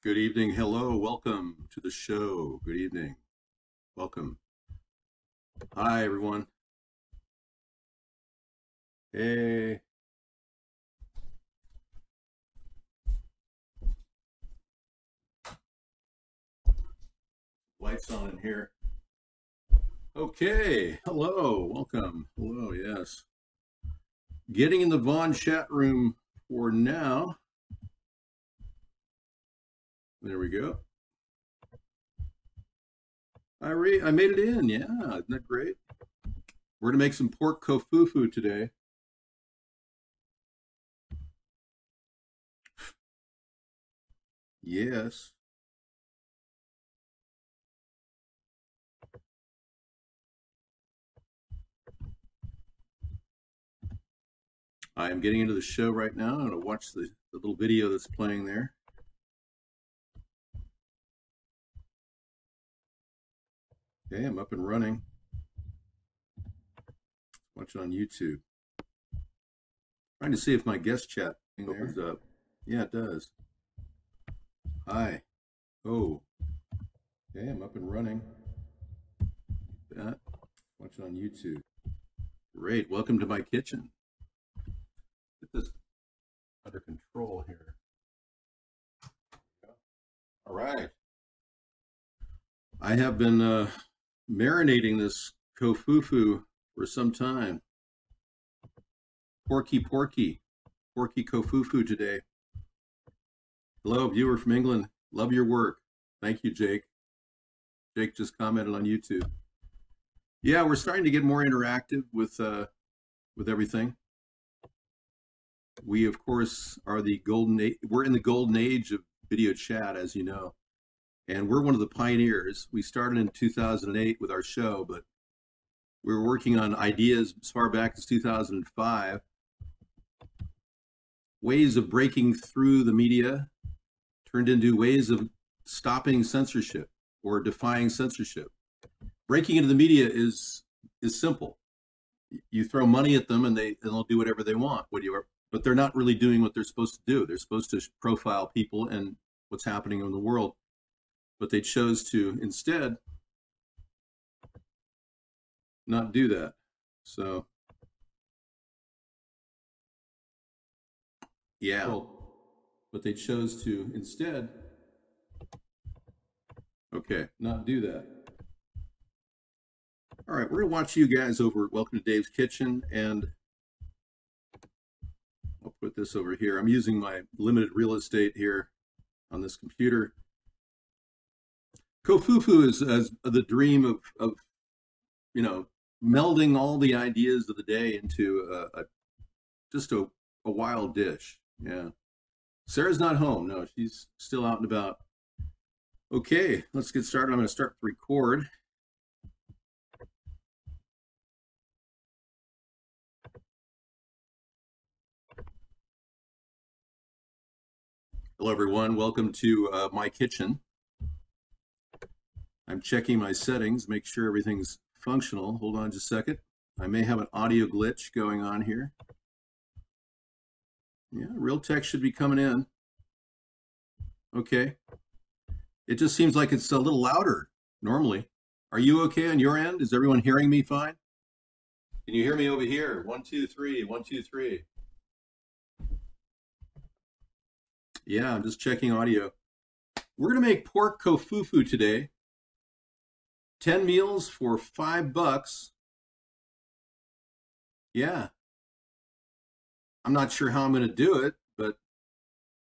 Good evening. Hello. Welcome to the show. Good evening. Welcome. Hi, everyone. Hey. Lights on in here. Okay. Hello. Welcome. Hello. Yes. Getting in the Vaughn chat room for now. There we go. I made it in. Yeah. Isn't that great? We're going to make some pork kofufu today. Yes. I am getting into the show right now. I'm going to watch the little video that's playing there. Okay, I'm up and running. Watch it on YouTube. Trying to see if my guest chat opens up. Yeah, it does. Hi. Oh. Okay, I'm up and running. Watch it on YouTube. Great. Welcome to my kitchen. Get this under control here. All right. I have been marinating this kofufu for some time. Porky kofufu today. Hello, viewer from England. Love your work. Thank you, Jake. Jake just commented on YouTube. Yeah, we're starting to get more interactive with everything. We, of course, are the golden age. We're in the golden age of video chat, as you know, and we're one of the pioneers. We started in 2008 with our show, but we were working on ideas as far back as 2005, ways of breaking through the media turned into ways of stopping censorship or defying censorship. Breaking into the media is simple. You throw money at them and they'll do whatever they want. But they're not really doing what they're supposed to do. They're supposed to profile people and what's happening in the world. But they chose to instead not do that. So, yeah. But they chose to instead, okay, not do that. All right, we're going to watch you guys over. Welcome to Dave's Kitchen, and I'll put this over here. I'm using my limited real estate here on this computer. Kofufu is the dream of you know, melding all the ideas of the day into just a wild dish. Yeah. Sarah's not home. No, she's still out and about. Okay, let's get started. I'm going to start to record. Hello, everyone. Welcome to my kitchen. I'm checking my settings, make sure everything's functional. Hold on just a second. I may have an audio glitch going on here. Yeah, real text should be coming in. Okay. It just seems like it's a little louder normally. Are you okay on your end? Is everyone hearing me fine? Can you hear me over here? 1, 2, 3, 1, 2, 3. Yeah, I'm just checking audio. We're going to make pork kofufu today. 10 meals for $5. Yeah. I'm not sure how I'm going to do it, but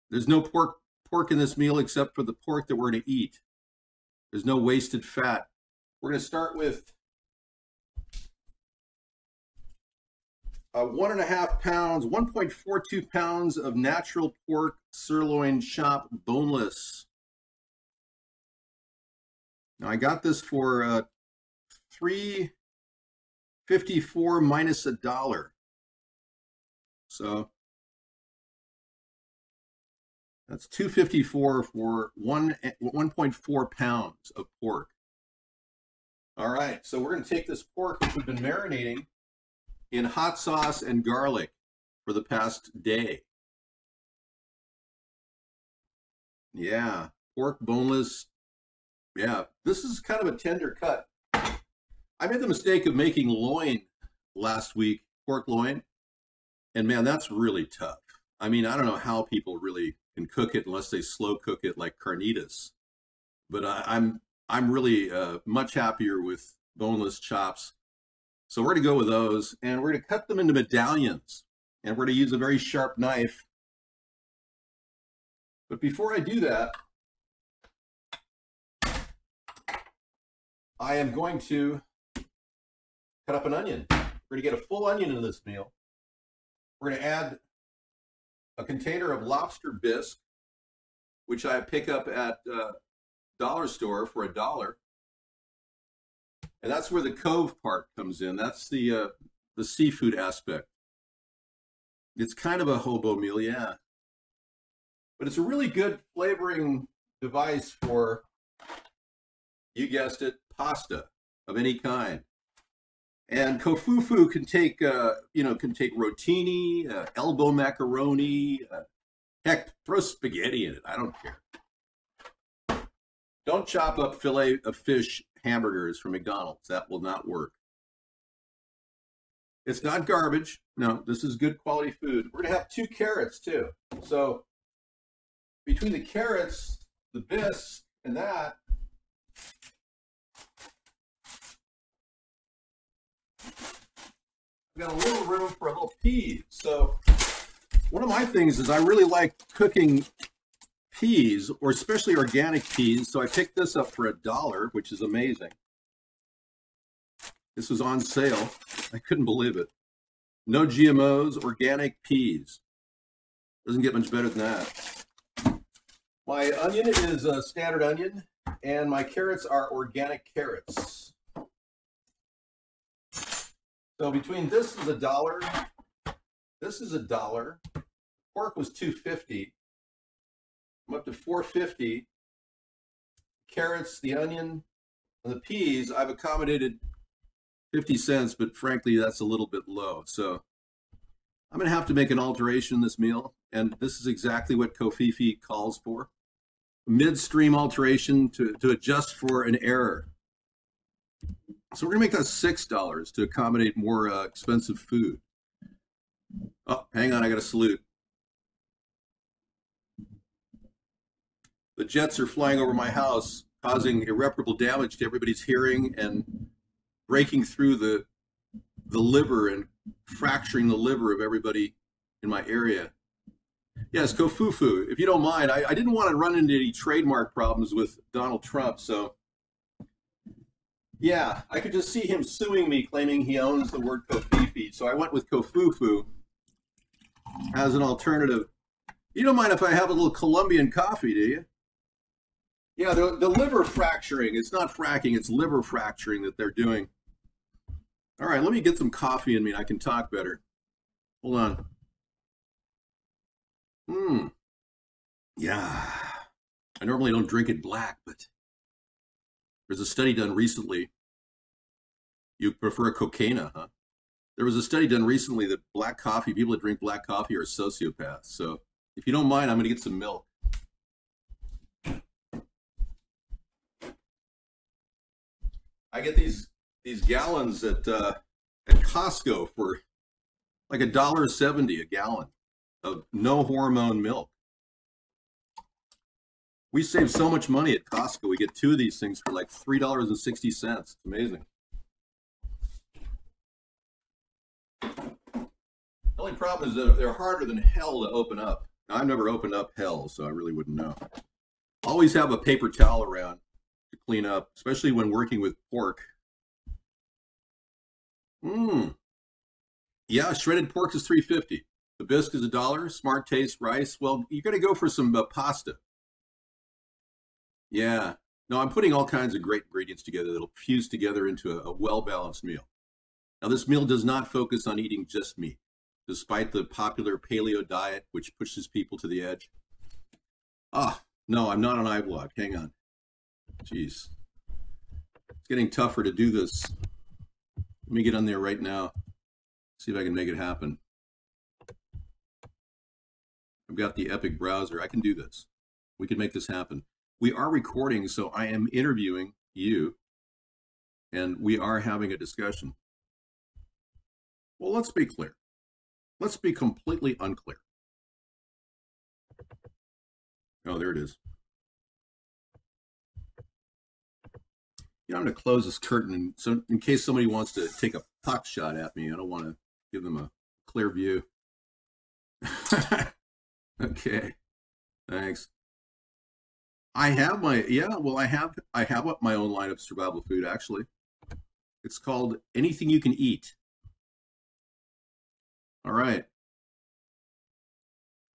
there's no pork in this meal except for the pork that we're going to eat. There's no wasted fat. We're going to start with 1.5 pounds, 1.42 pounds of natural pork sirloin chop, boneless. Now I got this for $3.54 minus $1. So that's $2.54 for 1.4 pounds of pork. All right, so we're going to take this pork, which we've been marinating in hot sauce and garlic for the past day. Yeah, pork, boneless. Yeah, this is kind of a tender cut. I made the mistake of making loin last week, pork loin, and man, that's really tough. I mean, I don't know how people really can cook it unless they slow cook it like carnitas. But I'm really much happier with boneless chops. So we're going to go with those, and we're going to cut them into medallions, and we're going to use a very sharp knife. But before I do that, I am going to cut up an onion. We're going to get a full onion in this meal. We're going to add a container of lobster bisque, which I pick up at dollar store for $1. And that's where the cove part comes in. That's the seafood aspect. It's kind of a hobo meal, yeah. But it's a really good flavoring device for, you guessed it, pasta of any kind. And kofufu can take, can take rotini, elbow macaroni, heck, throw spaghetti in it. I don't care. Don't chop up filet of fish hamburgers from McDonald's. That will not work. It's not garbage. No, this is good quality food. We're going to have 2 carrots too. So between the carrots, the bisque, and that, we've got a little room for a little peas. So one of my things is I really like cooking peas, or especially organic peas. So I picked this up for $1, which is amazing. This was on sale. I couldn't believe it. No GMOs, organic peas. Doesn't get much better than that. My onion is a standard onion, and my carrots are organic carrots. So between this is $1, this is $1. Pork was $2.50. I'm up to $4.50. Carrots, the onion, and the peas, I've accommodated 50 cents, but frankly, that's a little bit low. So I'm going to have to make an alteration in this meal, and this is exactly what Kofifi calls for. Midstream alteration to adjust for an error. So we're going to make that $6 to accommodate more expensive food. Oh, hang on, I got to salute. The jets are flying over my house, causing irreparable damage to everybody's hearing and breaking through the liver and fracturing the liver of everybody in my area. Yes, Kofufu, if you don't mind, I didn't want to run into any trademark problems with Donald Trump, so yeah, I could just see him suing me, claiming he owns the word Kofifi, so I went with Kofufu as an alternative. You don't mind if I have a little Colombian coffee, do you? Yeah, the liver fracturing, it's not fracking, it's liver fracturing that they're doing. All right, let me get some coffee in me and I can talk better. Hold on. Yeah. I normally don't drink it black, but there's a study done recently. You prefer cocaina, huh? There was a study done recently that black coffee, people that drink black coffee are sociopaths. So if you don't mind, I'm going to get some milk. I get these gallons at Costco for like $1.70 a gallon of no hormone milk. We save so much money at Costco. We get 2 of these things for like $3.60. It's amazing. The only problem is that they're harder than hell to open up. Now, I've never opened up hell, so I really wouldn't know. Always have a paper towel around to clean up, especially when working with pork. Yeah, shredded pork is $3.50. The bisque is $1. Smart taste rice. Well, you're going to go for some pasta. Yeah. No, I'm putting all kinds of great ingredients together that'll fuse together into a well-balanced meal. Now, this meal does not focus on eating just meat, despite the popular paleo diet, which pushes people to the edge. Ah, no, I'm not on iVlog. Hang on. Jeez. It's getting tougher to do this. Let me get on there right now. See if I can make it happen. I've got the Epic browser. I can do this. We can make this happen. We are recording, so I am interviewing you, and we are having a discussion. Well, let's be clear. Let's be completely unclear. Oh, there it is. You know, I'm going to close this curtain, so in case somebody wants to take a pot shot at me, I don't want to give them a clear view. Okay, thanks. I have my I have my own line of survival food actually. It's called Anything You Can Eat. All right,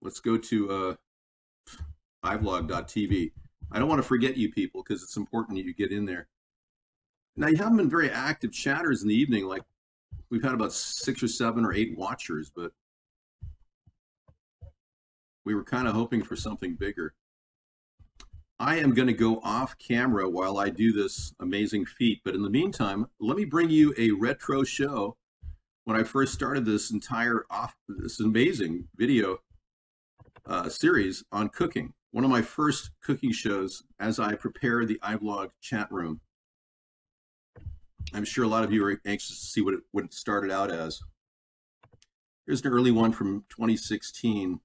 let's go to ivlog.tv. I don't want to forget you people because it's important that you get in there. Now, you haven't been very active chatters in the evening. Like, we've had about 6 or 7 or 8 watchers, but we were kind of hoping for something bigger. I am going to go off camera while I do this amazing feat. But in the meantime, let me bring you a retro show. When I first started this this amazing video series on cooking, one of my first cooking shows as I prepare the iVlog chat room. I'm sure a lot of you are anxious to see what it started out as. Here's an early one from 2016.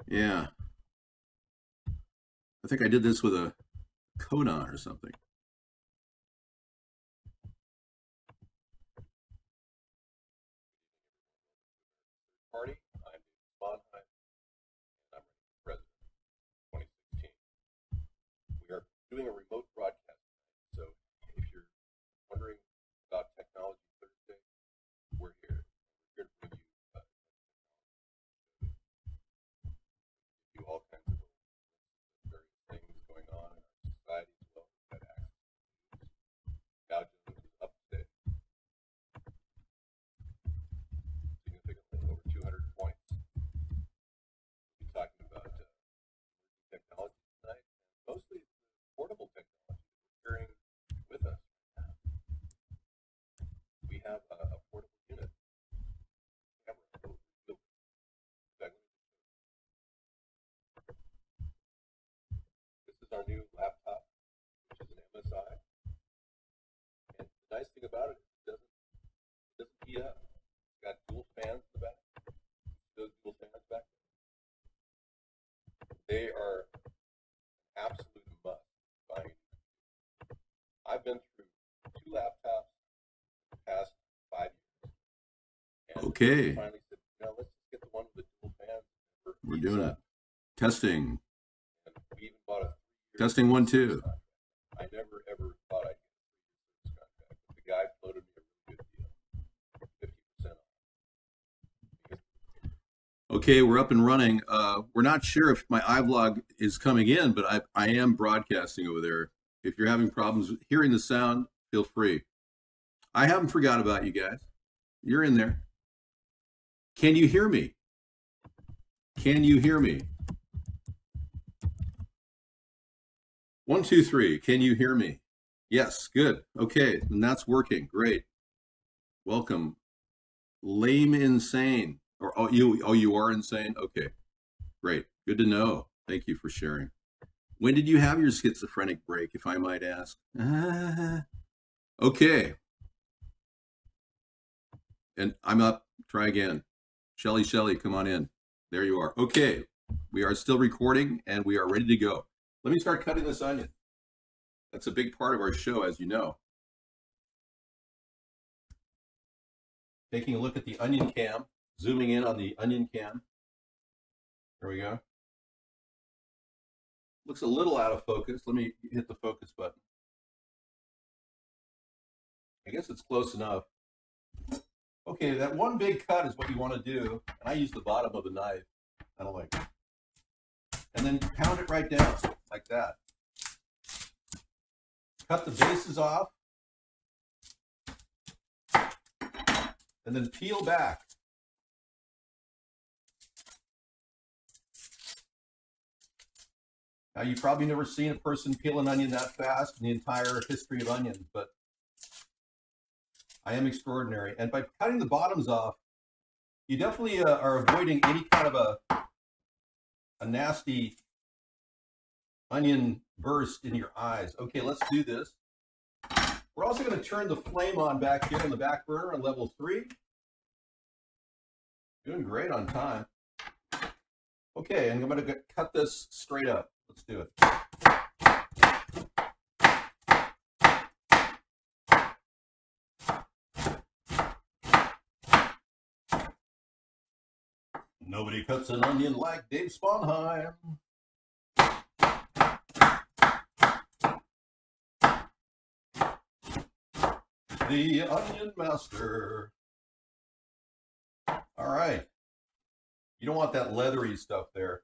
Yeah. I think I did this with a Conan or something. Party. I'm Sponheim, and I'm president. 2016. We are doing a remote broadcast tonight, so if you're wondering about Technology Thursday, we're here. We're here to bring you all kinds of various things going on in our society as well. We've had access to news. Dow Jones is up today, significantly over 200 points. We'll be talking about technology tonight, and mostly portable technology that we're carrying with us right now. We have a portable unit. This is our new laptop, which is an MSI. And the nice thing about it is it doesn't heat up. It's got dual fans in the back. Those dual fans back there. They are an absolute must buying. I've been through 2 laptops in the past 5 years. And okay. Finally said, let's just get the one with the dual fans. We're doing it. Testing. And we even bought a 3-year testing 1, 2. I never ever thought I'd get a 3-year contract, but the guy floated me a really good deal, 50% off. Okay, we're up and running. We're not sure if my iVlog is coming in, but I am broadcasting over there. If you're having problems hearing the sound, feel free. I haven't forgot about you guys. You're in there. Can you hear me? Can you hear me? 1, 2, 3. Can you hear me? Yes, good. Okay, and that's working. Great. Welcome. Lame insane. Or you are insane? Okay. Great. Good to know. Thank you for sharing. When did you have your schizophrenic break, if I might ask? Okay. And I'm up. Try again. Shelly, come on in. There you are. Okay. We are still recording, and we are ready to go. Let me start cutting this onion. That's a big part of our show, as you know. Taking a look at the onion cam, zooming in on the onion cam. There we go. Looks a little out of focus. Let me hit the focus button. I guess it's close enough. Okay, that one big cut is what you want to do. And I use the bottom of the knife. I don't like it. And then pound it right down, like that. Cut the bases off. And then peel back. Now, you've probably never seen a person peel an onion that fast in the entire history of onions, but I am extraordinary. And by cutting the bottoms off, you definitely are avoiding any kind of a nasty onion burst in your eyes. Okay, let's do this. We're also going to turn the flame on back here on the back burner on level 3. Doing great on time. Okay, and I'm going to cut this straight up. Let's do it. Nobody cuts an onion like Dave Sponheim. The onion master. All right. You don't want that leathery stuff there.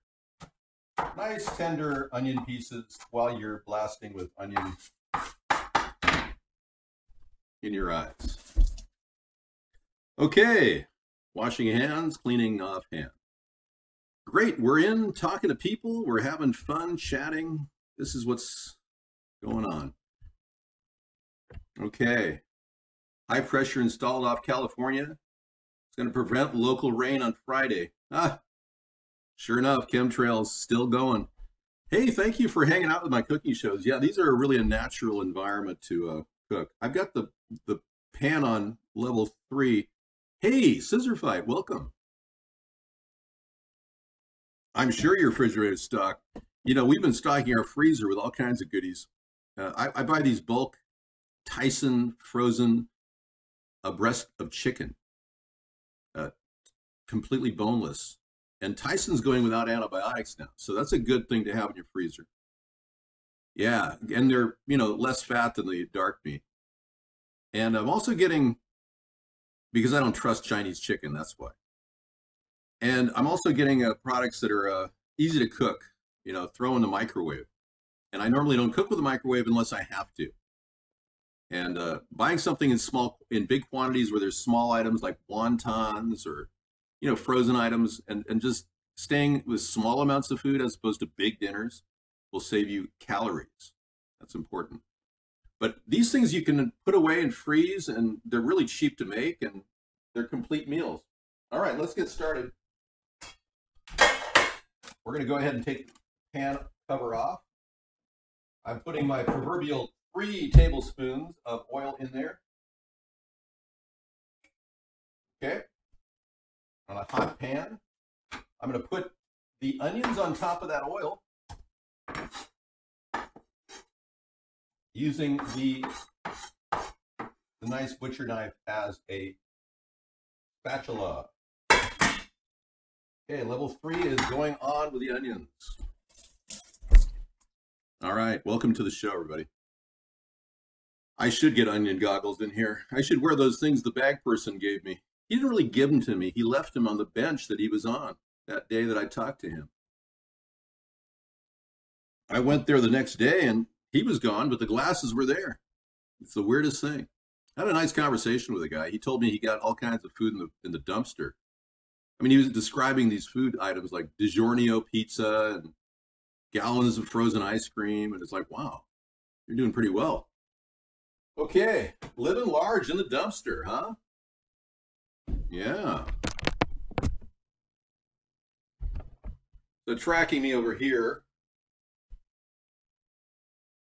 Nice tender onion pieces while you're blasting with onion in your eyes. Okay. Washing hands, cleaning off hands. Great. We're in talking to people. We're having fun chatting. This is what's going on. Okay. High pressure installed off California. It's going to prevent local rain on Friday. Sure enough, chemtrails still going. Hey, thank you for hanging out with my cooking shows. Yeah, these are really a natural environment to cook. I've got the pan on level 3. Hey, Scissor Fight, welcome. I'm sure your refrigerator is stocked. You know, we've been stocking our freezer with all kinds of goodies. I buy these bulk Tyson frozen breast of chicken, completely boneless. And Tyson's going without antibiotics now, so that's a good thing to have in your freezer. Yeah, and they're, you know, less fat than the dark meat. And I'm also getting, because I don't trust Chinese chicken, that's why. And I'm also getting products that are easy to cook, you know, throw in the microwave. And I normally don't cook with a microwave unless I have to. And buying something in big quantities where there's small items like wontons or, you know, frozen items, and just staying with small amounts of food as opposed to big dinners will save you calories. That's important. But these things you can put away and freeze, and they're really cheap to make, and they're complete meals. All right, let's get started. We're going to go ahead and take the pan cover off. I'm putting my proverbial 3 tablespoons of oil in there. Okay. On a hot pan, I'm going to put the onions on top of that oil using the nice butcher knife as a spatula. Okay, level 3 is going on with the onions. All right, welcome to the show, everybody. I should get onion goggles in here. I should wear those things the bag person gave me. He didn't really give them to me. He left them on the bench that he was on that day that I talked to him. I went there the next day and he was gone, but the glasses were there. It's the weirdest thing. I had a nice conversation with a guy. He told me he got all kinds of food in the dumpster. I mean, he was describing these food items like DiGiorno pizza and gallons of frozen ice cream. And it's like, wow, you're doing pretty well. Okay, living large in the dumpster, huh? Yeah. So tracking me over here.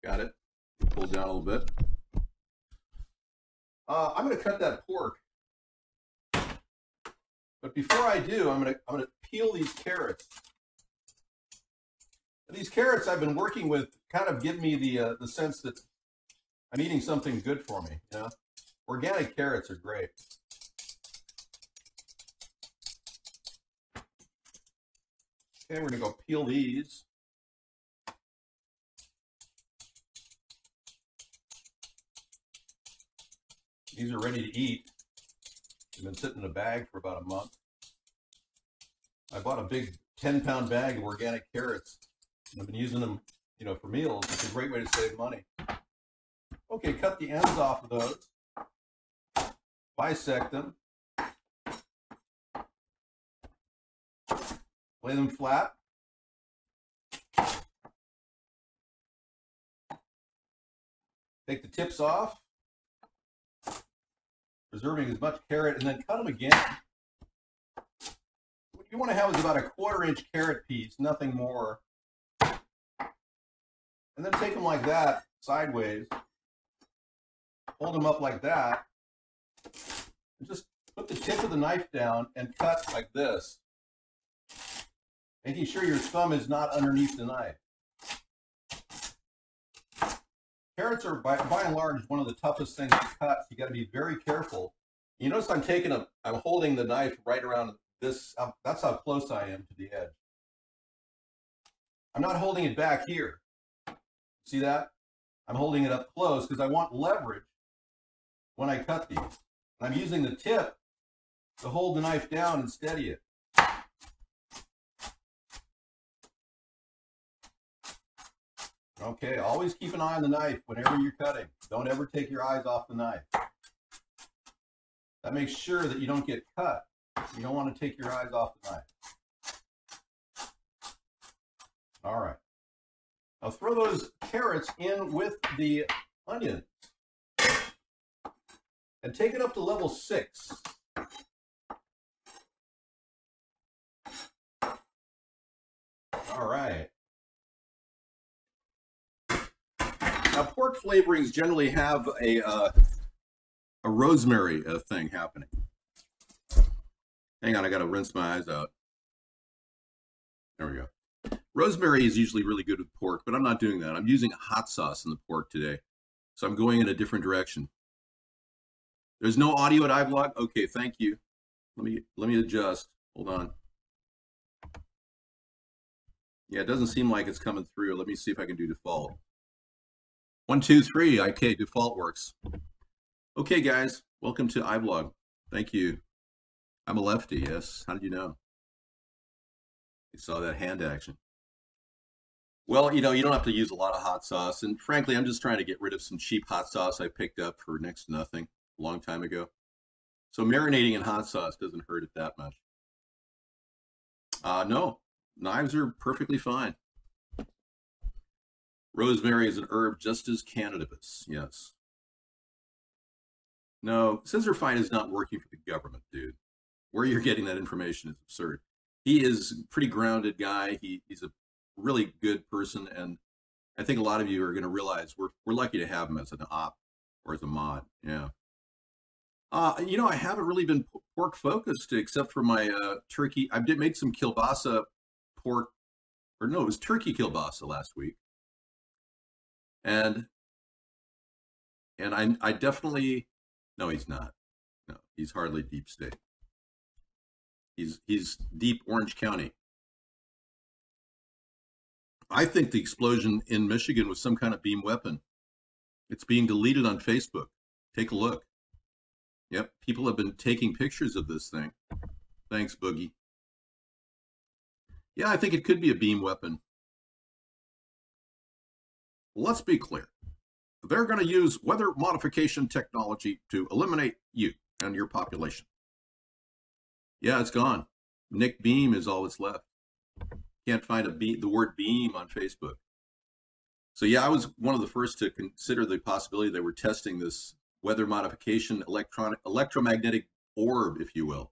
Got it. Pull down a little bit. I'm going to cut that pork. But before I do, I'm going to peel these carrots. And these carrots I've been working with kind of give me the sense that I'm eating something good for me. You know? Organic carrots are great. Okay, we're going to go peel these. These are ready to eat. They've been sitting in a bag for about a month. I bought a big 10-pound bag of organic carrots. I've been using them, you know, for meals. It's a great way to save money. Okay, cut the ends off of those. Bisect them. Lay them flat. Take the tips off, preserving as much carrot, and then cut them again. What you want to have is about a 1/4-inch carrot piece, nothing more. And then take them like that, sideways. Hold them up like that. And just put the tip of the knife down and cut like this. Making sure your thumb is not underneath the knife. Carrots are, by and large, one of the toughest things to cut. So you got to be very careful. You notice I'm holding the knife right around this. That's how close I am to the edge. I'm not holding it back here. See that? I'm holding it up close because I want leverage when I cut these. And I'm using the tip to hold the knife down and steady it. Okay, always keep an eye on the knife whenever you're cutting. Don't ever take your eyes off the knife. That makes sure that you don't get cut. You don't want to take your eyes off the knife. All right. Now throw those carrots in with the onions. And take it up to level 6. All right. Now, pork flavorings generally have a rosemary thing happening. Hang on, I got to rinse my eyes out. There we go. Rosemary is usually really good with pork, but I'm not doing that. I'm using hot sauce in the pork today, so I'm going in a different direction. There's no audio at iVlog? Okay, thank you. Let me adjust. Hold on. Yeah, it doesn't seem like it's coming through. Let me see if I can do default. 1, 2, 3. Okay, default works. Okay, guys, welcome to iVlog. Thank you. I'm a lefty, yes. How did you know? You saw that hand action. Well, you don't have to use a lot of hot sauce. And frankly, I'm just trying to get rid of some cheap hot sauce I picked up for next to nothing a long time ago. So marinating in hot sauce doesn't hurt it that much. No, knives are perfectly fine. Rosemary is an herb just as cannabis, yes. No, Scissorfine is not working for the government, dude. Where you're getting that information is absurd. He is a pretty grounded guy. He's a really good person, and I think a lot of you are going to realize we're lucky to have him as an op or as a mod. Yeah. I haven't really been pork focused except for my turkey. I did make some kielbasa pork, or no, it was turkey kielbasa last week. And I definitely, no, he's not. No, he's hardly deep state. He's deep Orange County. I think the explosion in Michigan was some kind of beam weapon. It's being deleted on Facebook. Take a look. Yep, people have been taking pictures of this thing. Thanks, Boogie. Yeah, I think it could be a beam weapon. Let's be clear. They're going to use weather modification technology to eliminate you and your population. Yeah, it's gone. Nick Beam is all that's left. Can't find the word beam on Facebook. So yeah, I was one of the first to consider the possibility they were testing this weather modification electromagnetic orb, if you will.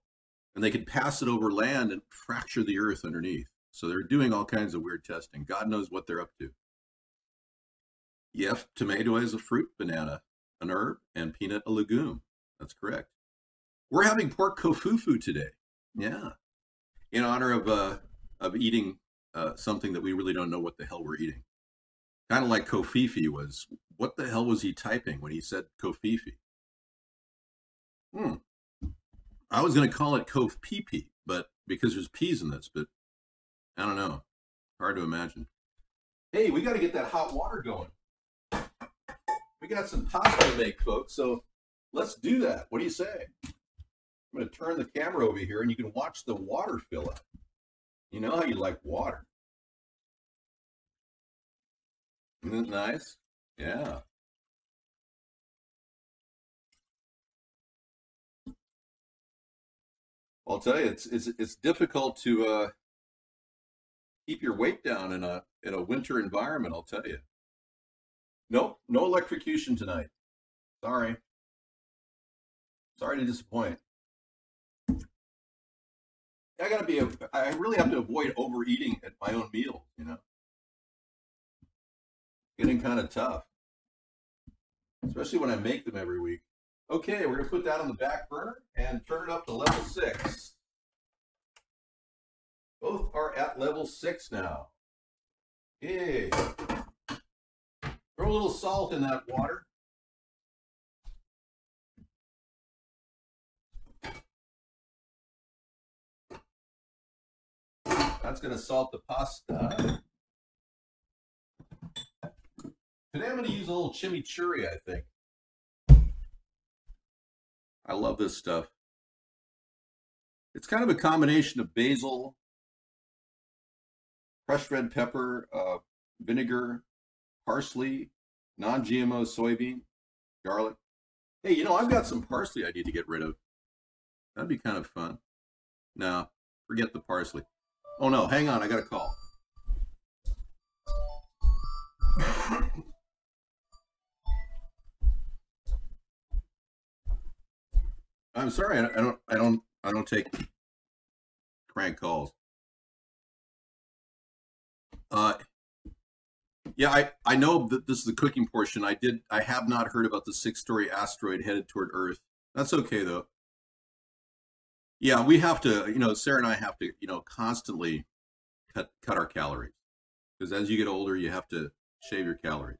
And they could pass it over land and fracture the earth underneath. So they're doing all kinds of weird testing. God knows what they're up to. Yep, tomato is a fruit, banana an herb, and peanut a legume. That's correct. We're having pork kofufu today. Yeah, in honor of eating something that we really don't know what the hell we're eating. Kind of like kofifi was. What the hell was he typing when he said kofifi? I was going to call it kof pee, but because there's peas in this, but I don't know. Hard to imagine. Hey, we got to get that hot water going. We got some pasta to make, folks, so let's do that. What do you say? I'm going to turn the camera over here, and you can watch the water fill up. You know how you like water. Isn't it nice? Yeah. I'll tell you, it's difficult to keep your weight down in a winter environment. I'll tell you. Nope, no electrocution tonight. Sorry. Sorry to disappoint. I really have to avoid overeating at my own meals, you know. Getting kind of tough, especially when I make them every week. Okay, we're going to put that on the back burner and turn it up to level 6. Both are at level 6 now. Yay. Throw a little salt in that water. That's going to salt the pasta. Today I'm going to use a little chimichurri, I think. I love this stuff. It's kind of a combination of basil, crushed red pepper, vinegar, parsley, non-GMO soybean, garlic. Hey, you know, I've got some parsley I need to get rid of. That'd be kind of fun. No, forget the parsley. Oh no, hang on, I got a call. I'm sorry, I don't take crank calls. Yeah, I know that this is the cooking portion. I have not heard about the 6-story asteroid headed toward Earth. That's okay though. Yeah, we have to, you know, Sarah and I have to, you know, constantly cut our calories, because as you get older, you have to shave your calories.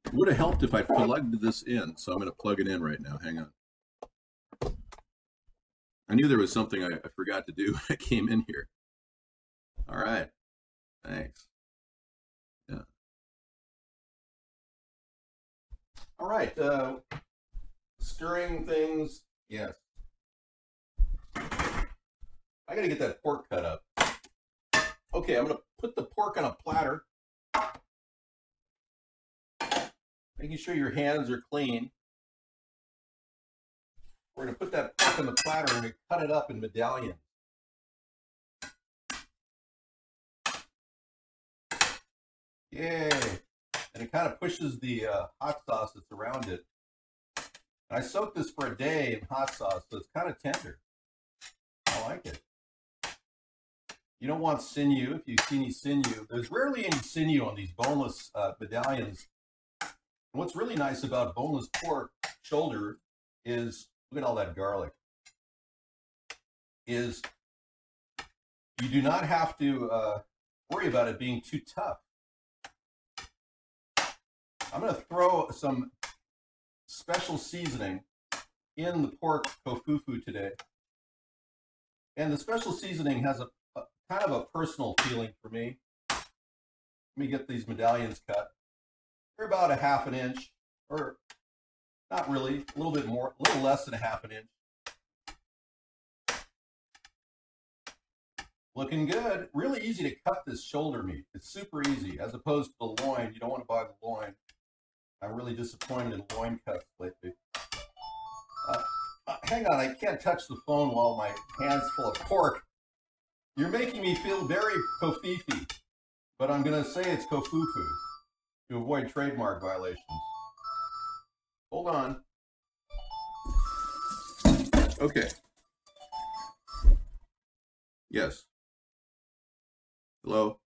It would have helped if I plugged this in, so I'm going to plug it in right now. Hang on. I knew there was something I forgot to do when I came in here. All right. Thanks. Yeah. All right. Stirring things. Yes. I got to get that pork cut up. Okay, I'm going to put the pork on a platter. Making sure your hands are clean. We're going to put that pork on the platter and cut it up in medallions. Yay! And it kind of pushes the hot sauce that's around it. And I soaked this for a day in hot sauce, so it's kind of tender. I like it. You don't want sinew. If you see any sinew, there's rarely any sinew on these boneless medallions. And what's really nice about boneless pork shoulder is, look at all that garlic, is you do not have to worry about it being too tough. I'm going to throw some special seasoning in the pork tofufu today. And the special seasoning has a kind of a personal feeling for me. Let me get these medallions cut. They're about a ½ an inch, or not really, a little bit more, a little less than a ½ an inch. Looking good. Really easy to cut this shoulder meat. It's super easy, as opposed to the loin. You don't want to buy the loin. I'm really disappointed in loin cuts lately. Hang on, I can't touch the phone while my hand's full of pork. You're making me feel very kofifi, but I'm going to say it's kofufu to avoid trademark violations. Hold on. Okay. Yes. Hello?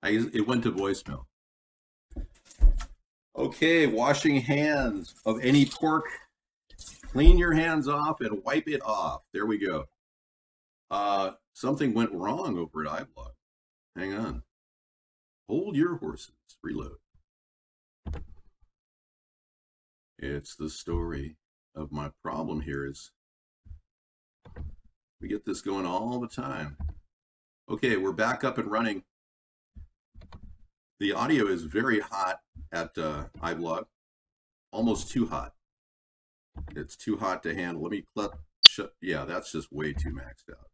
It went to voicemail. Okay, washing hands of any pork. Clean your hands off and wipe it off. There we go. Something went wrong over at iBlog. Hang on. Hold your horses. Reload. It's the story of my problem here is we get this going all the time. Okay, we're back up and running. The audio is very hot at iBlog, almost too hot. It's too hot to handle. Let me yeah, that's just way too maxed out.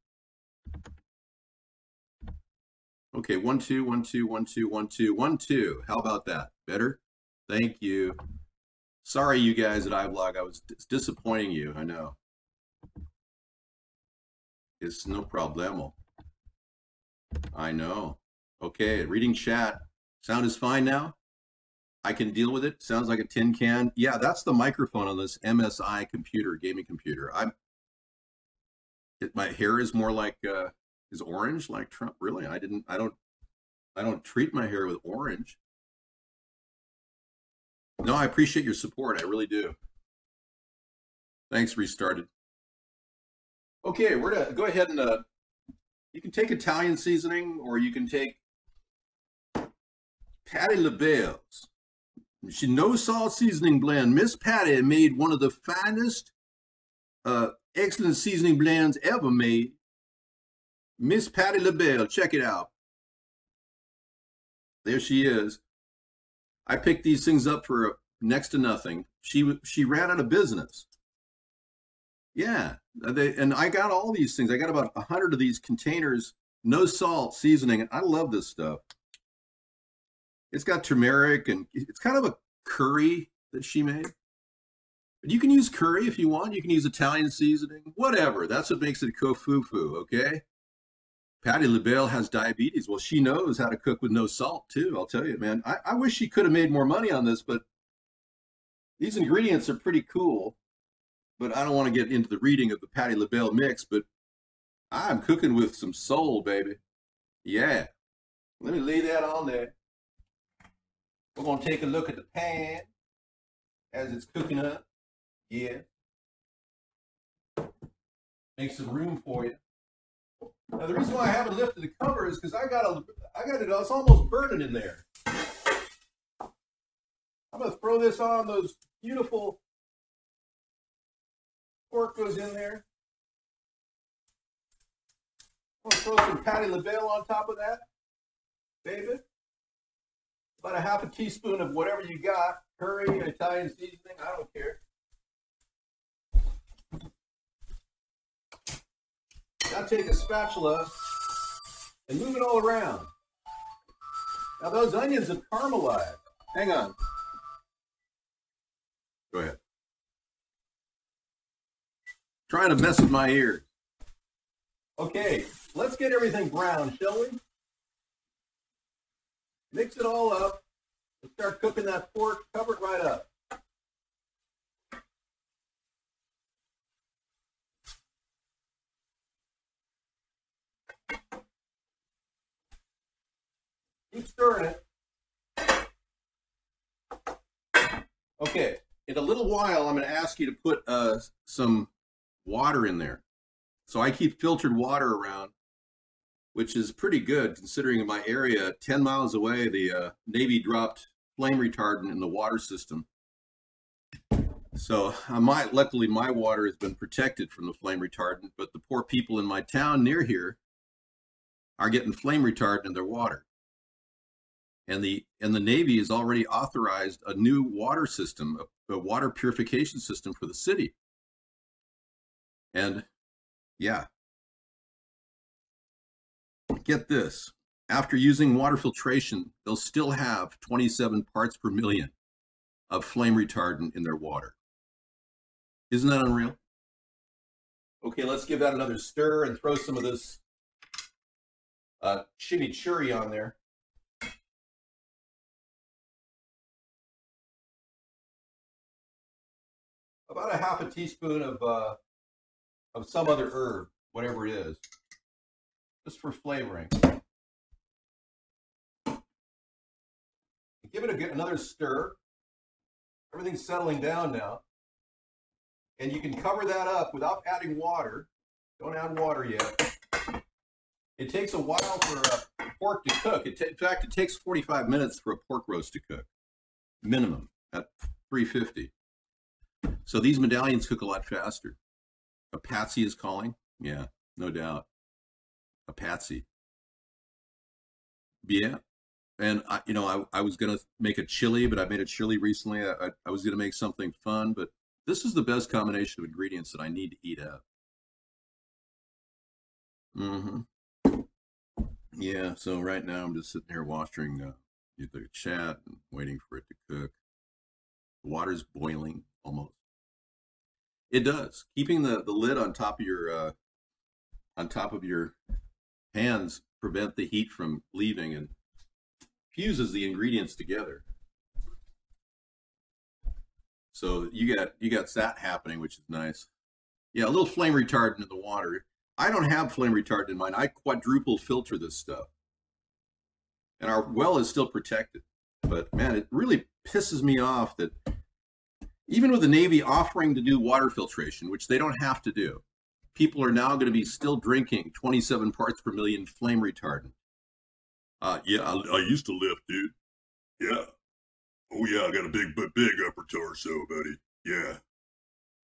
Okay, 1 2 1 2 1 2 1 2 1 2. How about that? Better? Thank you. Sorry, you guys at iBlog. I was disappointing you. I know. It's no problemo. I know. Okay, reading chat. Sound is fine now? I can deal with it. Sounds like a tin can. Yeah, that's the microphone on this MSI computer, gaming computer. My hair is more like Is orange like Trump? Really? I don't treat my hair with orange. No, I appreciate your support. I really do. Thanks, Restarted. Okay, we're gonna go ahead and you can take Italian seasoning or you can take Patti LaBelle's. She no salt seasoning blend. Miss Patti made one of the finest, excellent seasoning blends ever made. Miss Patti LaBelle, check it out. There she is. I picked these things up for next to nothing. She ran out of business. Yeah, and I got all these things. I got about 100 of these containers, no salt seasoning, and I love this stuff. It's got turmeric, and it's kind of a curry that she made. But you can use curry if you want. You can use Italian seasoning, whatever. That's what makes it kofufu, okay? Patti LaBelle has diabetes. Well, she knows how to cook with no salt, too. I'll tell you, man. I wish she could have made more money on this, but these ingredients are pretty cool. But I don't want to get into the reading of the Patti LaBelle mix, but I'm cooking with some soul, baby. Yeah. Let me lay that on there. We're going to take a look at the pan as it's cooking up. Yeah. Make some room for you. Now, the reason why I haven't lifted the cover is because I got it, it's almost burning in there. I'm going to throw this on. Those beautiful pork goes in there. I'm going to throw some Patti LaBelle on top of that, baby. About a half a teaspoon of whatever you got, curry, Italian seasoning, I don't care. Now take a spatula and move it all around. Now those onions have caramelized. Hang on. Go ahead. Trying to mess with my ears. Okay, let's get everything brown, shall we? Mix it all up. Let's start cooking that pork. Cover it right up. Keep stirring it. Okay, in a little while, I'm going to ask you to put some water in there. So I keep filtered water around, which is pretty good considering in my area, 10 miles away, the Navy dropped flame retardant in the water system. So luckily my water has been protected from the flame retardant, but the poor people in my town near here are getting flame retardant in their water. And the Navy has already authorized a new water system, a water purification system for the city. And yeah, get this, after using water filtration, they'll still have 27 parts per million of flame retardant in their water. Isn't that unreal? Okay, let's give that another stir and throw some of this chimichurri on there. About a half a teaspoon of some other herb, whatever it is, just for flavoring. Give it another stir. Everything's settling down now. And you can cover that up without adding water. Don't add water yet. It takes a while for pork to cook. In fact, it takes 45 minutes for a pork roast to cook, minimum, at 350. So these medallions cook a lot faster. A patsy is calling? Yeah, no doubt. A patsy. Yeah. And I was going to make a chili, but I made a chili recently. I was going to make something fun, but this is the best combination of ingredients that I need to eat up. Yeah, so right now I'm just sitting here watching the chat and waiting for it to cook. The water's boiling almost. It does. Keeping the lid on top of your hands prevent the heat from leaving and fuses the ingredients together. So you got that happening, which is nice. Yeah, a little flame retardant in the water. I don't have flame retardant in mine. I quadruple filter this stuff. And our well is still protected. But man, it really pisses me off that even with the Navy offering to do water filtration, which they don't have to do, people are now going to be still drinking 27 parts per million flame retardant. Yeah, I used to lift, dude. Yeah. Oh yeah, I got a big upper torso, buddy. Yeah.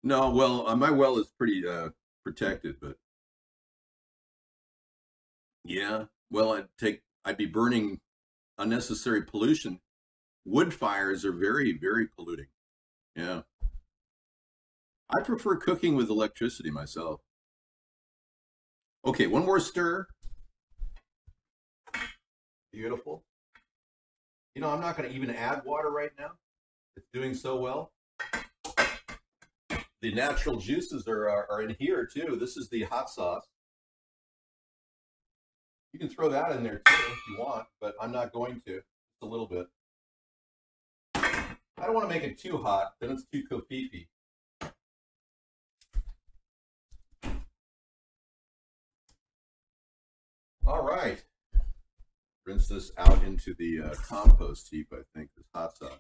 No, well, my well is pretty protected, but yeah. Well, I'd be burning unnecessary pollution. Wood fires are very, very polluting. Yeah. I prefer cooking with electricity myself. Okay, one more stir. Beautiful. You know, I'm not going to even add water right now. It's doing so well. The natural juices are in here too. This is the hot sauce. You can throw that in there too if you want, but I'm not going to. Just a little bit. I don't want to make it too hot, then it's too covfefe. All right. Rinse this out into the compost heap, I think, this hot sauce.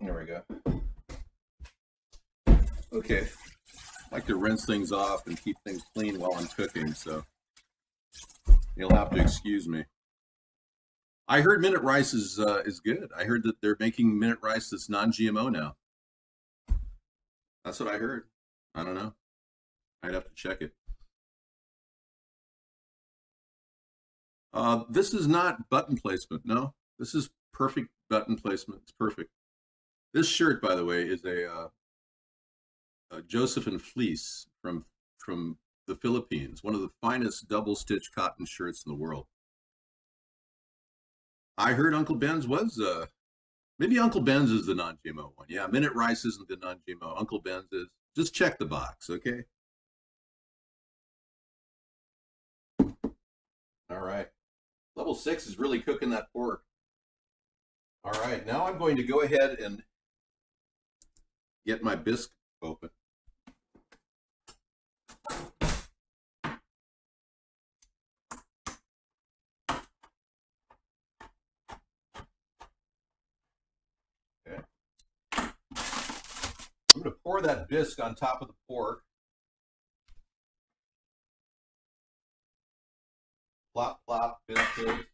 There we go. Okay. I like to rinse things off and keep things clean while I'm cooking, so you'll have to excuse me. I heard minute rice is good. I heard that they're making minute rice that's non-GMO now. That's what I heard. I don't know. I'd have to check it. This is not button placement. No, this is perfect button placement. It's perfect. This shirt, by the way, is a Joseph and Fleece from the Philippines. One of the finest double-stitch cotton shirts in the world. I heard Uncle Ben's was, maybe Uncle Ben's is the non-GMO one. Yeah, Minute Rice isn't the non-GMO. Uncle Ben's is. Just check the box, okay? All right. Level 6 is really cooking that pork. All right, now I'm going to go ahead and get my bisque open. Okay. I'm going to pour that bisque on top of the pork. Plop, plop, biscuit. I'm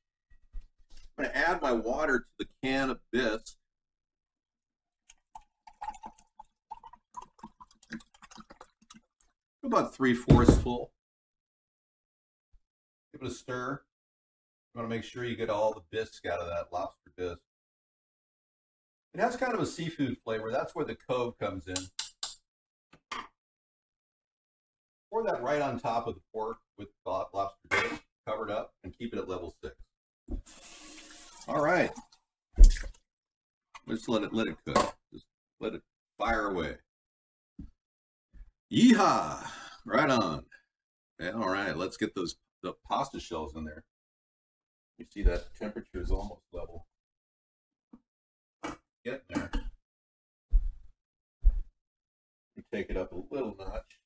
going to add my water to the can of bisque. About 3/4 full. Give it a stir. You want to make sure you get all the bisque out of that lobster bisque. It has kind of a seafood flavor. That's where the cove comes in. Pour that right on top of the pork with lobster bisque, covered up, and keep it at level 6. All right. Just let it cook. Just let it fire away. Yeehaw! Right on. Yeah, all right, let's get the pasta shells in there. You see that temperature is almost level. Getting there. You take it up a little notch.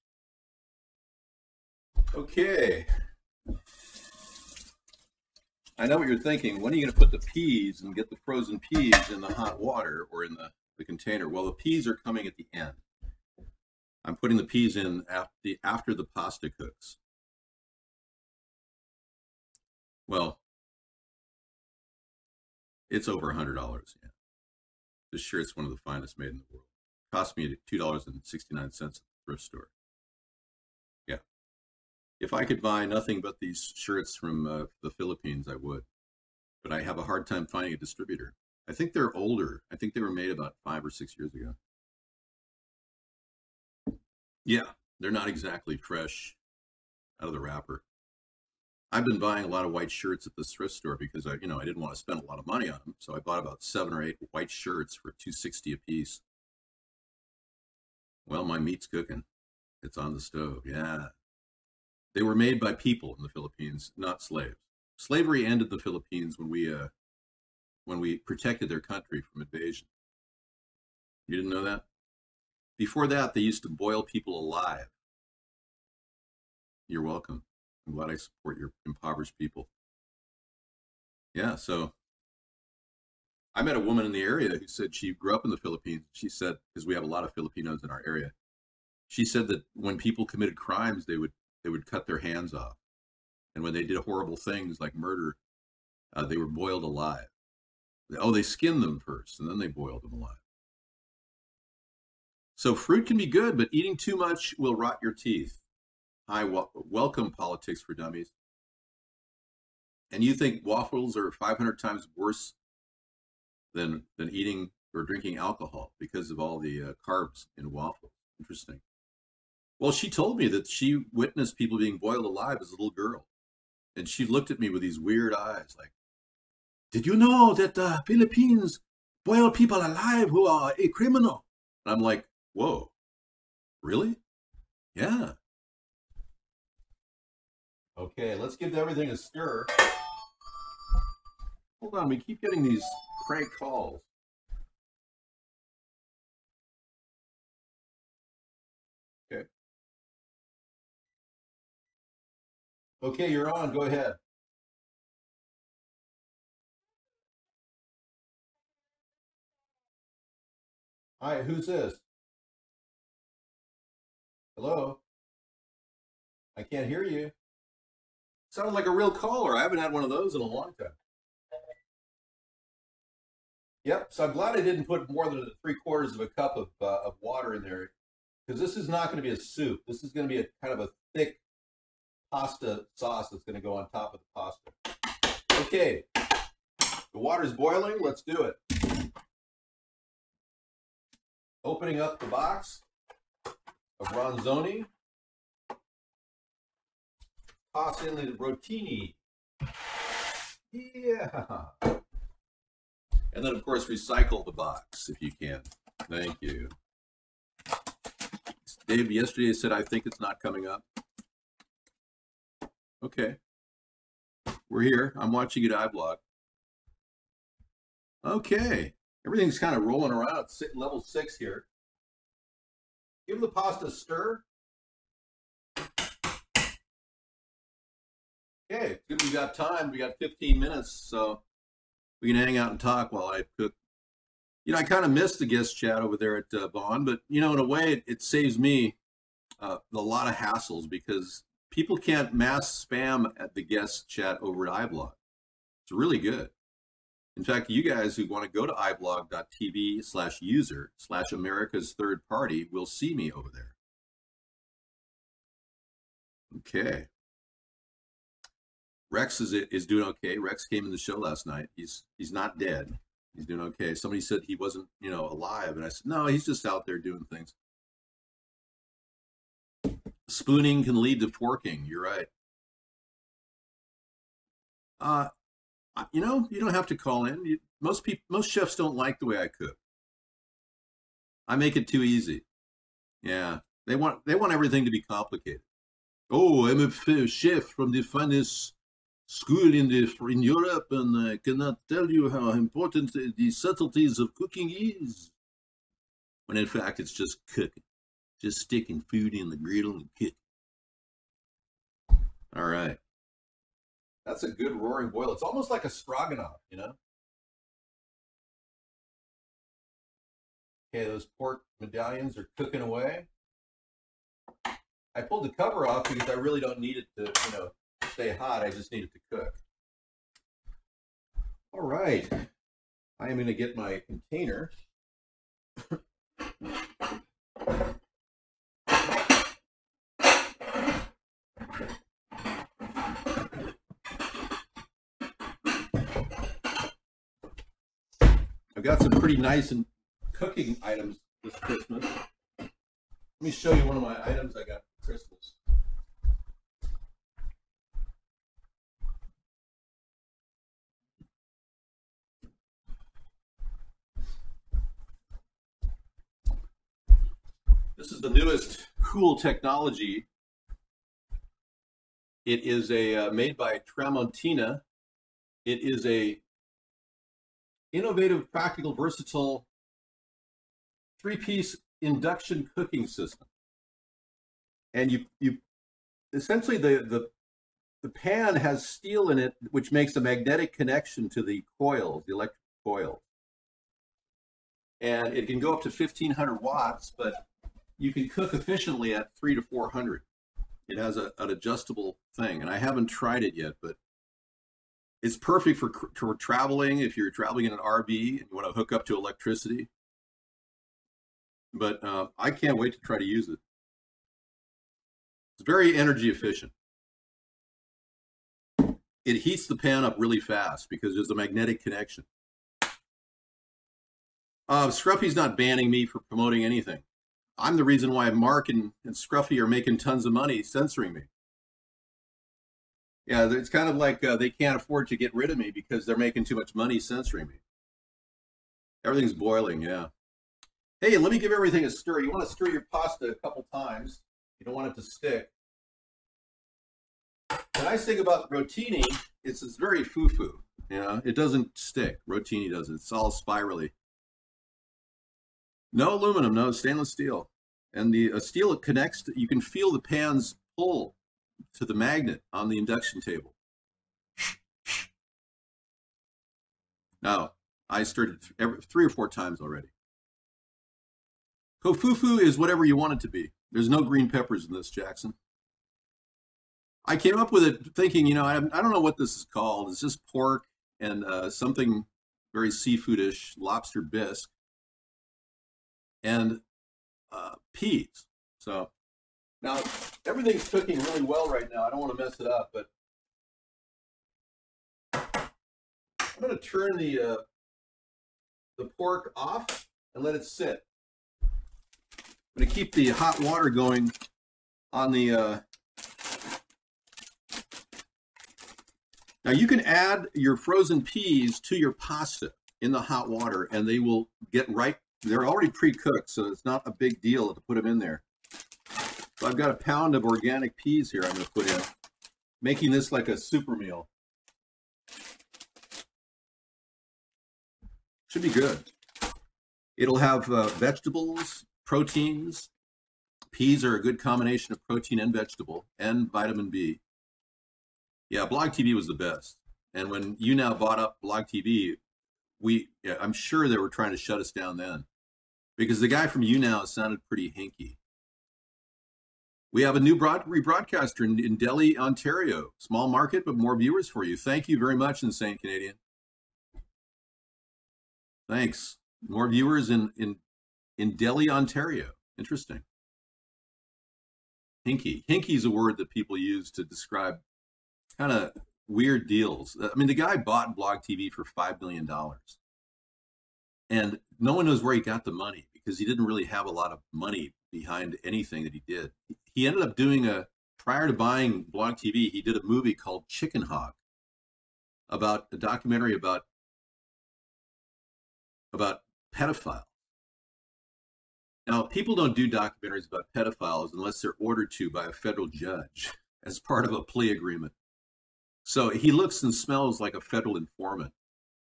Okay. I know what you're thinking. When are you going to put the peas and get the frozen peas in the hot water or in the container? Well, the peas are coming at the end. I'm putting the peas in after the pasta cooks. Well, it's over $100. Yeah. This shirt's one of the finest made in the world. It cost me $2.69 at the thrift store. Yeah. If I could buy nothing but these shirts from the Philippines, I would. But I have a hard time finding a distributor. I think they're older. I think they were made about 5 or 6 years ago. Yeah, they're not exactly fresh out of the wrapper. I've been buying a lot of white shirts at the thrift store because I didn't want to spend a lot of money on them. So I bought about 7 or 8 white shirts for $2.60 a piece. Well, my meat's cooking. It's on the stove. Yeah. They were made by people in the Philippines, not slaves. Slavery ended the Philippines when we protected their country from invasion. You didn't know that? Before that, they used to boil people alive. You're welcome. I'm glad I support your impoverished people. Yeah, so I met a woman in the area who said she grew up in the Philippines. She said, because we have a lot of Filipinos in our area, she said that when people committed crimes, they would cut their hands off, and when they did horrible things like murder, they were boiled alive. Oh, they skinned them first, and then they boiled them alive. So fruit can be good, but eating too much will rot your teeth. Hi, welcome Politics for Dummies. And you think waffles are 500 times worse than eating or drinking alcohol because of all the carbs in waffles? Interesting. Well, she told me that she witnessed people being boiled alive as a little girl, and she looked at me with these weird eyes, like, "Did you know that the Philippines boil people alive who are a criminal?" And I'm like, "Whoa, really? Yeah." Okay, let's give everything a stir. Hold on, we keep getting these crank calls. Okay. Okay, you're on. Go ahead. Hi, who's this? Hello? I can't hear you. Sounded like a real caller. I haven't had one of those in a long time. Yep. So I'm glad I didn't put more than 3/4 of a cup of water in there, because this is not going to be a soup. This is going to be a kind of a thick pasta sauce that's going to go on top of the pasta. Okay. The water's boiling. Let's do it. Opening up the box of Ronzoni. Toss in the rotini. Yeah. And then, of course, recycle the box if you can. Thank you. Dave yesterday said, I think it's not coming up. Okay. We're here. I'm watching it iBlog. Okay. Everything's kind of rolling around at level 6 here. Give the pasta a stir. Okay, good. We got time. We got 15 minutes, so we can hang out and talk while I cook. You know, I kind of miss the guest chat over there at Vaughn, but you know, in a way, it saves me a lot of hassles, because people can't mass spam at the guest chat over at iBlog. It's really good. In fact, you guys who want to go to iblog.tv/user/America's Third Party will see me over there. Okay. Rex is doing okay. Rex came in the show last night. He's not dead. He's doing okay. Somebody said he wasn't, alive, and I said, no, he's just out there doing things. Spooning can lead to forking. You're right. You don't have to call in. Most chefs don't like the way I cook. I make it too easy. Yeah, they want everything to be complicated. Oh, I'm a chef from the finest school in Europe, and I cannot tell you how important the subtleties of cooking is. When in fact, it's just cooking, just sticking food in the griddle and cooking. All right. That's a good roaring boil. It's almost like a stroganoff, Okay, those pork medallions are cooking away. I pulled the cover off because I really don't need it to, stay hot. I just need it to cook. All right. I am going to get my container. I've got some pretty nice and cooking items this Christmas. Let me show you one of my items I got for Christmas. This is the newest cool technology. It is made by Tramontina. It is a innovative, practical, versatile 3-piece induction cooking system. And you essentially the pan has steel in it, which makes a magnetic connection to the coils, the electric coil. And it can go up to 1,500 watts, but you can cook efficiently at 300 to 400. It has an adjustable thing, and I haven't tried it yet, but it's perfect for traveling. If you're traveling in an RV and you want to hook up to electricity, but I can't wait to try to use it. It's very energy efficient. It heats the pan up really fast because there's a magnetic connection. Scruffy's not banning me for promoting anything. I'm the reason why Mark and Scruffy are making tons of money censoring me. Yeah, it's kind of like they can't afford to get rid of me because they're making too much money censoring me. Everything's boiling, yeah. Hey, let me give everything a stir. You want to stir your pasta a couple times. You don't want it to stick. The nice thing about rotini is it's very foo-foo. You know, it doesn't stick. Rotini doesn't. It's all spirally. No aluminum, no stainless steel. And the steel, it connects to, you can feel the pan's pull to the magnet on the induction table. Now, I stirred it 3 or 4 times already. Kofufu is whatever you want it to be. There's no green peppers in this, Jackson. I came up with it thinking, you know, I don't know what this is called. It's just pork and something very seafoodish, lobster bisque, and peas. So now everything's cooking really well right now. I don't want to mess it up, but I'm going to turn the pork off and let it sit. I'm going to keep the hot water going on the now you can add your frozen peas to your pasta in the hot water and they will get right. They're already pre-cooked, so it's not a big deal to put them in there. So I've got a pound of organic peas here I'm going to put in, making this like a super meal. Should be good. It'll have vegetables, proteins. Peas are a good combination of protein and vegetable and vitamin B. Yeah, Blog TV was the best. And when YouNow bought up Blog TV, I'm sure they were trying to shut us down then because the guy from YouNow sounded pretty hinky. We have a new rebroadcaster in Delhi, Ontario. Small market, but more viewers for you. Thank you very much, Insane Canadian. Thanks. More viewers in Delhi, Ontario. Interesting. Hinky. Hinky is a word that people use to describe kind of weird deals. I mean, the guy bought Blog TV for $5 million. And no one knows where he got the money because he didn't really have a lot of money behind anything that he did. He ended up doing prior to buying Blog TV, he did a movie called Chicken Hawk, about a documentary about pedophiles. Now, people don't do documentaries about pedophiles unless they're ordered to by a federal judge as part of a plea agreement. So he looks and smells like a federal informant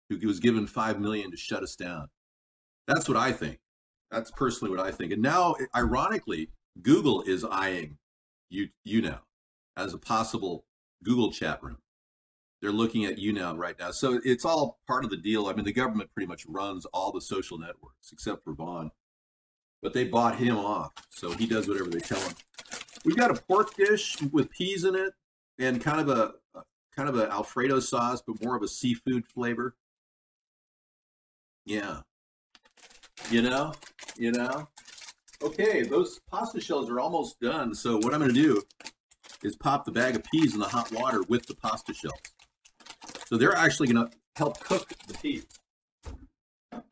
who was given $5 million to shut us down. That's what I think. That's personally what I think. And now, ironically, Google is eyeing YouNow as a possible Google chat room. They're looking at YouNow right now. So it's all part of the deal. I mean, the government pretty much runs all the social networks except for Vaughn. But they bought him off, so he does whatever they tell him. We've got a pork dish with peas in it and kind of an Alfredo sauce, but more of a seafood flavor. Yeah. You know? Okay, those pasta shells are almost done. So what I'm going to do is pop the bag of peas in the hot water with the pasta shells. So they're actually going to help cook the peas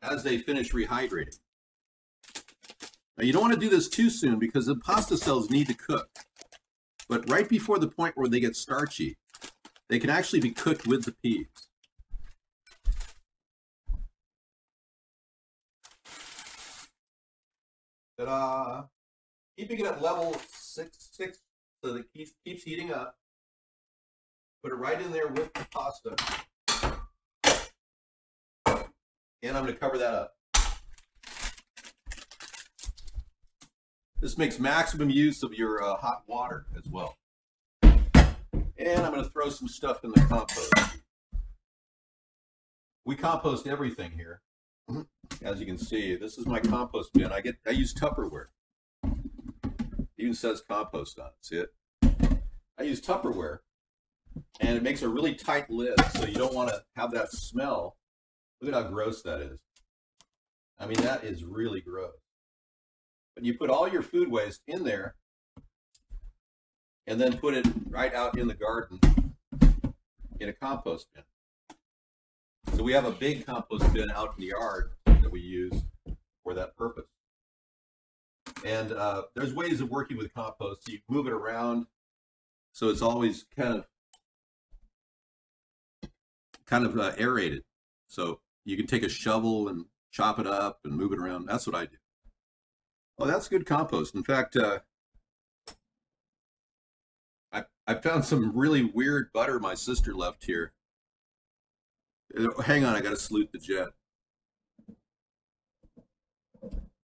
as they finish rehydrating. Now, you don't want to do this too soon because the pasta shells need to cook. But right before the point where they get starchy, they can actually be cooked with the peas. Ta-da! Keeping it at level 6 so that it keeps heating up. Put it right in there with the pasta. And I'm going to cover that up. This makes maximum use of your hot water as well. And I'm going to throw some stuff in the compost. We compost everything here. As you can see, this is my compost bin. I use Tupperware. It even says compost on it. See it? I use Tupperware, and it makes a really tight lid, so you don't want to have that smell. Look at how gross that is. I mean, that is really gross. But you put all your food waste in there, and then put it right out in the garden in a compost bin. So we have a big compost bin out in the yard that we use for that purpose. And there's ways of working with compost. So you move it around so it's always kind of aerated. So you can take a shovel and chop it up and move it around. That's what I do. Oh, that's good compost. In fact, I found some really weird butter my sister left here. Hang on, I got to salute the jet.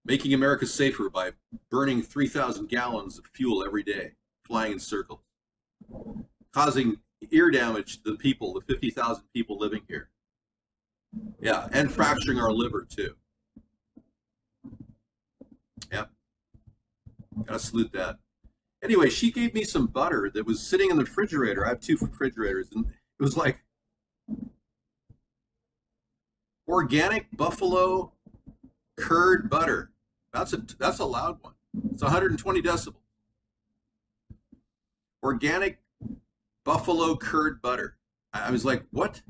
Making America safer by burning 3,000 gallons of fuel every day, flying in circles, causing ear damage to the people, the 50,000 people living here. Yeah, and fracturing our liver too. Yeah, gotta salute that. Anyway, she gave me some butter that was sitting in the refrigerator. I have 2 refrigerators, and it was like organic buffalo curd butter. That's a loud one. It's 120 decibels. Organic buffalo curd butter. I was like, what?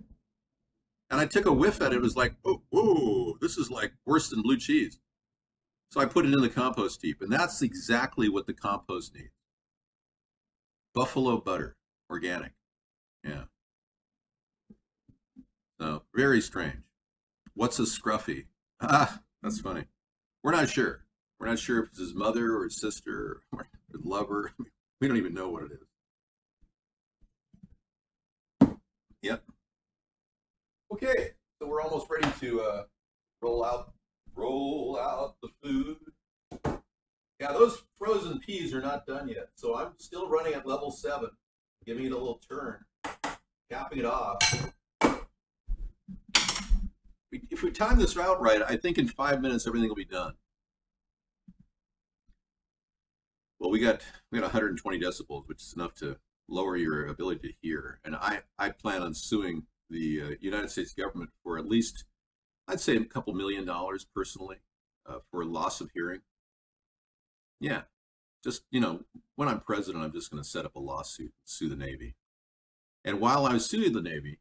And I took a whiff at it. It was like, oh, whoa, this is like worse than blue cheese. So I put it in the compost heap, and that's exactly what the compost needs. Buffalo butter, organic. Yeah. So very strange. What's a scruffy? Ah, that's funny. We're not sure. We're not sure if it's his mother or his sister or his lover. We don't even know what it is. Yep. Okay, so we're almost ready to roll out the food. Yeah, those frozen peas are not done yet, so I'm still running at level 7, giving it a little turn, capping it off. If we time this out right, I think in 5 minutes everything will be done. Well, we got 120 decibels, which is enough to lower your ability to hear. And I plan on suing the United States government for at least, I'd say, a couple $1 million personally for loss of hearing. Yeah, just, when I'm president, I'm just going to set up a lawsuit and sue the Navy. And while I'm suing the Navy,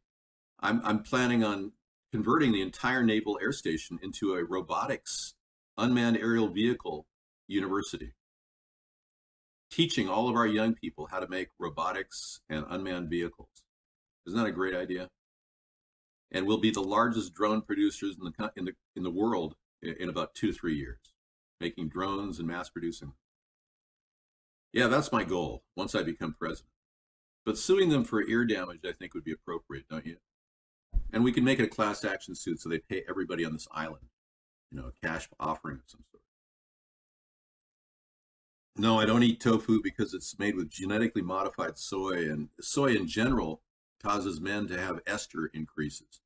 I'm planning on converting the entire Naval Air Station into a robotics unmanned aerial vehicle university, teaching all of our young people how to make robotics and unmanned vehicles. Isn't that a great idea? And we'll be the largest drone producers in the world in about 2-3 years, making drones and mass producing. Yeah, that's my goal once I become president. But suing them for ear damage, I think, would be appropriate, don't you? And we can make it a class action suit so they pay everybody on this island, a cash offering of some sort. No, I don't eat tofu because it's made with genetically modified soy, and soy in general causes men to have ester increases.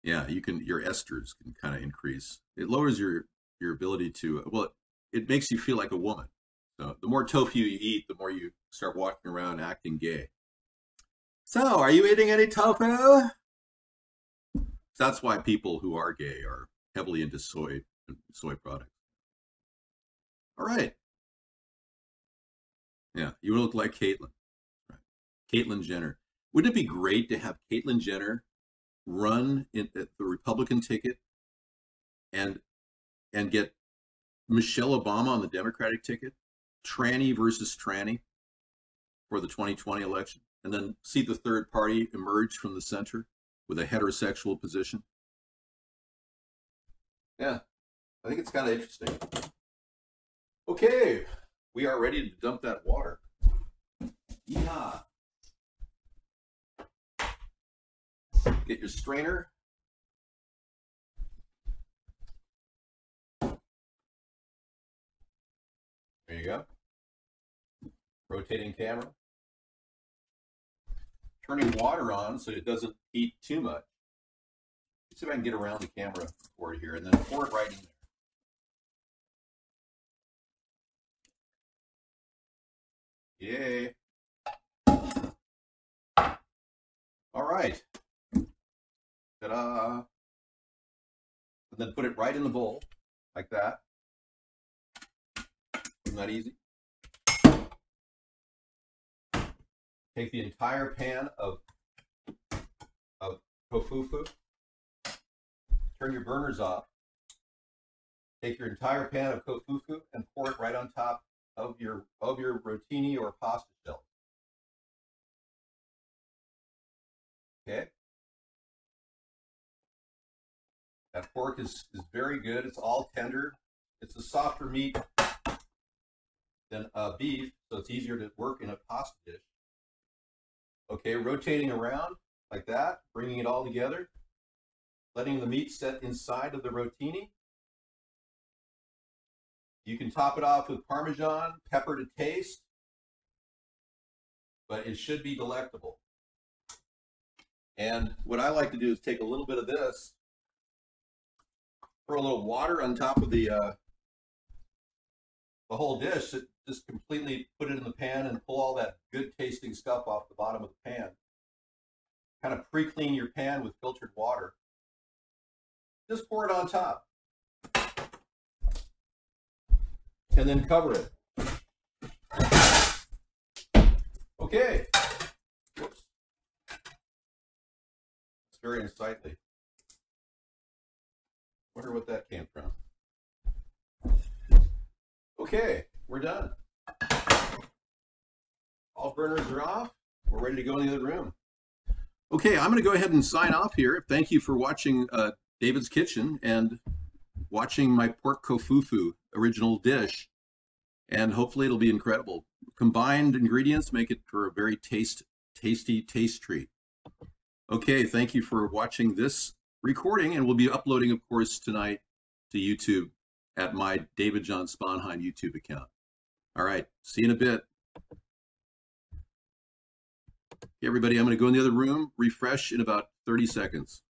Yeah, your esters can kind of increase. It lowers your ability to, well, it makes you feel like a woman. So the more tofu you eat, the more you start walking around acting gay. So, are you eating any tofu? That's why people who are gay are heavily into soy products. All right. Yeah, you look like Caitlyn. Right. Caitlyn Jenner. Wouldn't it be great to have Caitlyn Jenner run at the Republican ticket and get Michelle Obama on the Democratic ticket, tranny versus tranny for the 2020 election, and then see the third party emerge from the center with a heterosexual position? Yeah, I think it's kind of interesting. Okay, we are ready to dump that water. Yeehaw. Get your strainer. There you go. Rotating camera. turning water on so it doesn't heat too much. Let's see if I can get around the camera for it here, and then pour it right in there. Yay. All right. Ta-da. And then put it right in the bowl, like that. Isn't that easy? Take the entire pan of tofufu. Turn your burners off. Take your entire pan of tofufu and pour it right on top of your rotini or pasta shell. Okay. That pork is very good. It's all tender. It's a softer meat than beef, so it's easier to work in a pasta dish. Okay, rotating around like that, bringing it all together, letting the meat set inside of the rotini. You can top it off with Parmesan, pepper to taste, but it should be delectable. And what I like to do is take a little bit of this, throw a little water on top of the whole dish, just completely put it in the pan and pull all that good tasting stuff off the bottom of the pan. Kind of pre-clean your pan with filtered water. Just pour it on top. And then cover it. Okay. Whoops. It's very unsightly. Wonder what that came from. Okay, we're done. All burners are off. We're ready to go in the other room. Okay, I'm going to go ahead and sign off here. Thank you for watching David's Kitchen and watching my pork tofufu original dish. And hopefully it'll be incredible. Combined ingredients make it for a very tasty taste treat. Okay, thank you for watching this recording, and we'll be uploading, of course, tonight to YouTube at my David John Sponheim YouTube account. All right, see you in a bit. Okay, everybody, I'm going to go in the other room, refresh in about 30 seconds.